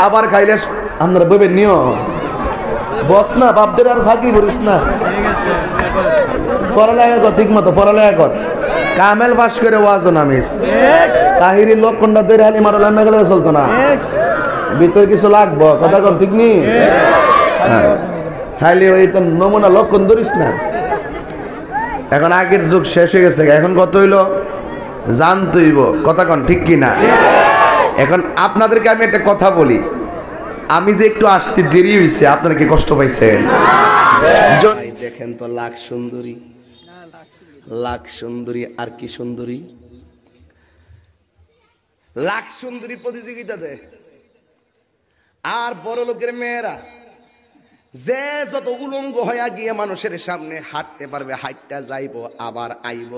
খাবার খাইলে আপনারা বইবেন নিও বস না বাপদের আর ফাঁকি বলিস না পড়ালেখা কর ঠিক মতো পড়ালেখা কর কামেল পাস করে ওয়াজ নামিস তাহিরি লক্ষণটা তৈরি হালি মারো লাম্বা গেলে চলতো না ভিতরে কিছু লাগবো কথা কর ঠিক নি হাইলি ওই তো নমুনা লক্ষণ ধরিস না এখন আগের যুগ শেষ হয়ে গেছে এখন কত হইলো জানতইব কথা কন ঠিক কি না এখন আপনাদেরকে আমি একটা কথা বলি আমি যে একটু আসতে দেরি হইছে আপনারা কি কষ্ট পাইছেন দেখেন তো লাখ সুন্দরী আর কি সুন্দরী লাখ সুন্দরী প্রতিযোগিতা দেয় আর বড় লোকের মেয়েরা যে যত উলঙ্গ হয়ে গিয়ে মানুষের সামনে হাঁটতে পারবে হাঁটটা যাইব আবার আইব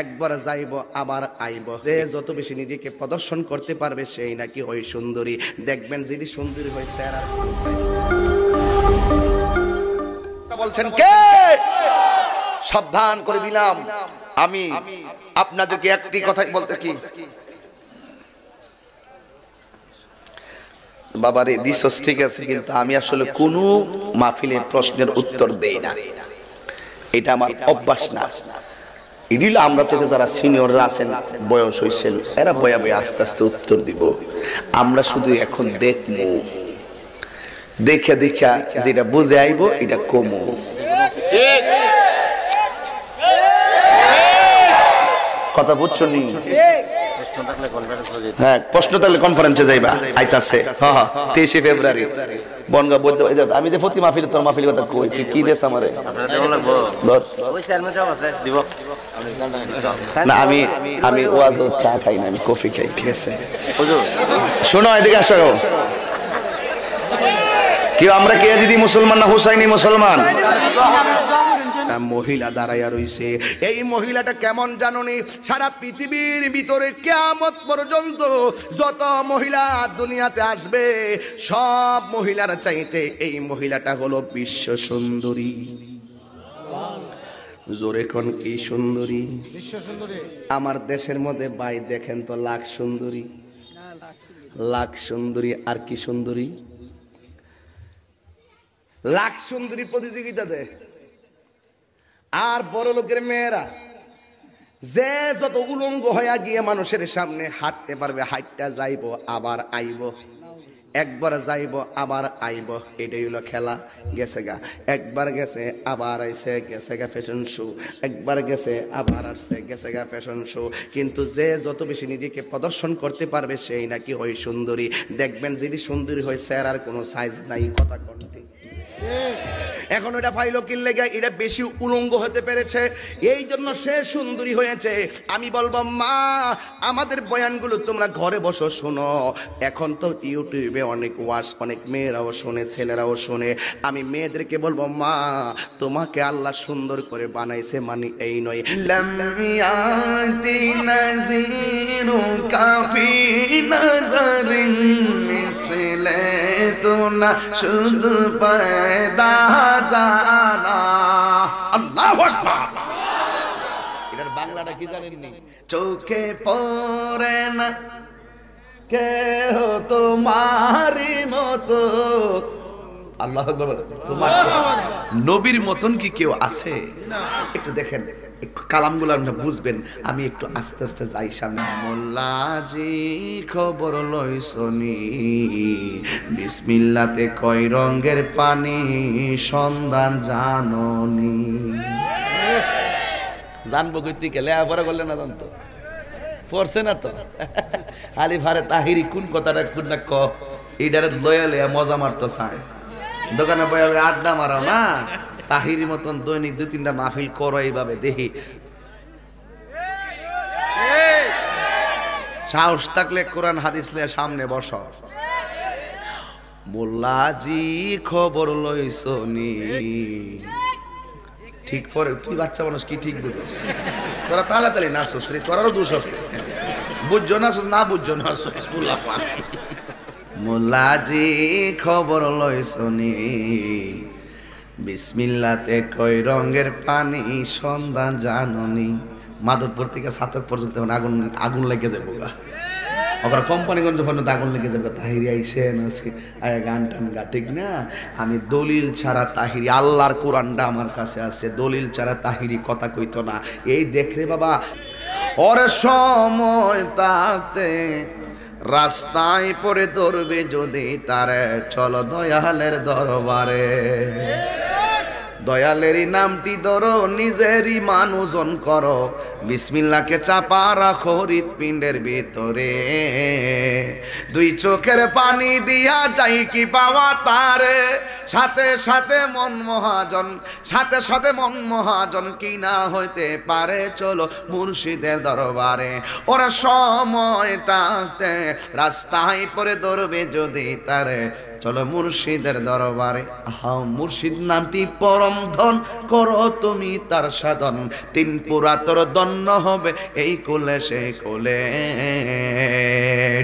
একবার যাইব আবার আইব যে যত বেশি নিজেকে প্রদর্শন করতে পারবে সেই নাকি হয় সুন্দরী দেখবেন যিনি সুন্দরী হয় স্যার আর বলছেন কে সাবধান করে দিলাম আমি আপনাদেরকে একটি কথা বলতে কি বাবারে দিছস ঠিক আছে কিন্তু আমি আসলে কোনো মাহফিলের প্রশ্নের উত্তর দেই না এটা আমার অভ্যাস না ইডিল আমরা তো যারা সিনিয়ররা আছেন বয়স হইছেন এরা বয়া বয়া আস্তে আস্তে উত্তর দিব আমরা শুধু এখন দেখবো দেখে দেখা যেটা বুঝে আইব এটা কমো ঠিক কথা বুঝছো নি হ্যাঁ প্রশ্ন থাকলে কনফারেন্সে যাইবা আইতাছে হ্যাঁ 23 ফেব্রুয়ারি বনগা বলতে আমি যে প্রতি মাহফিলে তোর মাহফিল কথা কই তুই কি দেস আমারে না আমি ওয়াজ চা খাই না আমি কফি খাই ঠিক আছে শোনো এদিকে আসো কি আমরা কে দিদি মুসলমান না হুসাইনি মুসলমান মহিলা দাঁড়াইয়া রইছে এই মহিলাটা কেমন জানোনি সারা পৃথিবীর ভিতরে কিয়ামত পর্যন্ত যত মহিলা দুনিয়াতে আসবে সব মহিলার চাইতে এই মহিলাটা হলো বিশ্ব সুন্দরী জোরে কোন কি সুন্দরী বিশ্ব সুন্দরী আমার দেশের মধ্যে ভাই দেখেন তো লাখ সুন্দরী আর কি সুন্দরী লাখ সুন্দরী প্রতিযোগিতা দেয় আর বড় লোকের মেয়েরা যে যত উলঙ্গ হয়ে গিয়ে মানুষের সামনে হাঁটতে পারবে হাঁটটা যাইব আবার আইব একবার যাইব আবার আইব এটাই হলো খেলা গেছে গা একবার গেছে আবার আইছে গেছে গা ফ্যাশন শো একবার গেছে আবার আসছে গেছে গা ফ্যাশন শো কিন্তু যে যত বেশি নিজেকে প্রদর্শন করতে পারবে সেই নাকি হয় সুন্দরী দেখবেন যিনি সুন্দরী হয় স্যার আর কোনো সাইজ নাই কথা করতে এখন এটা ফাইলো কিনলে গিয়ে এটা বেশি উলঙ্গ হতে পেরেছে এই জন্য সে সুন্দরী হয়েছে আমি বলবো মা আমাদের বয়ানগুলো তোমরা ঘরে বসো শোনো এখন তো ইউটিউবে অনেক ওয়াজ অনেক মেয়েরাও শোনে ছেলেরাও শোনে আমি মেয়েদেরকে বলবো মা তোমাকে আল্লাহ সুন্দর করে বানাইছে মানে এই নয় লামিয়াতি নাজিরু কাফি নাজারিন মিসলে তো না শুধু পয়দা জানা আল্লাহু আকবার এটার বাংলাটা কি জানেননি চোখে পড়ে না কেহ তোমারই মতো আল্লাহু আকবার তোমার নবীর মতন কি কেউ আছে একটু দেখেন একটু কালামগুলো আপনি বুঝবেন আমি একটু আস্তে আস্তে যাই সামনে মোল্লাজি খবর লইছনি বিসমিল্লাতে কয় রঙের পানি সন্ধান জাননি জানবো কইতে গেলে আবার বললে না জানতো পড়ছে না তো আলি ভারে তাহিরি কোন কথাটা কোন না ক এইটারে লয়া লয়া মজা মারতো চায় দোকানে বয়ে আড্ডা মারাও না তাহিরি মতন দৈনিক 2-3টা মাহফিল করো এইভাবে দেখি সাহস থাকলে কোরআন হাদিস নিয়ে সামনে বসো মোল্লাজি খবর লইছনি ঠিক পরে তুই বাচ্চা মানুষ কি ঠিক বুঝিস তোরা তাড়াতাড়ি নাচস রে তোরারও দোষ আছে বুঝছো নাচস না বুঝছো নাচস মোল্লাজি খবর লইছনি বিসমিল্লাতে কয় রঙের পানি সন্ধান জাননি মাধবপুর থেকে ছাতক পর্যন্ত আগুন লেগে যাবো ওরা কোম্পানিগঞ্জ ফোন দাগন লেগে যাবে, তাহিরি আইসেন আজকে আয়া গান টান গা, ঠিক না? আমি দলিল ছাড়া তাহিরি, আল্লাহর কোরআনটা আমার কাছে আছে, দলিল ছাড়া তাহিরি কথা কইতো না। এই দেখ রে বাবা, ওর সময় তাতে রাস্তায় পড়ে ধরবে যদি তারে, চলো দয়ালের দরবারে। দয়ালেরই নামটি ধরো, নিজেরই মান ওজন করো, বিসমিল্লাহকে চাপা রাখো হৃৎপিণ্ডের ভিতরে। দুই চোখের পানি দিয়া যাই কি পাওয়া তারে, সাথে সাথে মন মহাজন, সাথে সাথে মন মহাজন কি না হইতে পারে, চলো মুর্শিদের দরবারে। ওরা সময় তাতে রাস্তায় পরে ধরবে যদি তারে, চলো মুর্শিদের দরবারে। আহা মুর্শিদ নামটি পরম ধন, করো তুমি তার সাধন, তিন পুরা তোর দন্য হবে এই কোলে সে কোলে,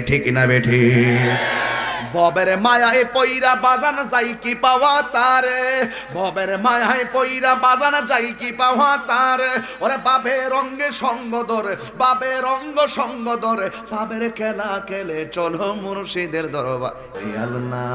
ঠিক না বেঠি? ভবের মায়ায় পইরা বাজান যাই কি পাওয়া তারে, ভবের মায়ায় পইরা বাজান যাই কি পাওয়া তারে। ওরে বাবের রঙ্গে সঙ্গ ধরে, বাবের রঙ্গ সঙ্গ ধরে, বাবের খেলা খেলে চলো মুর্শিদের দরবার। আল্লাহ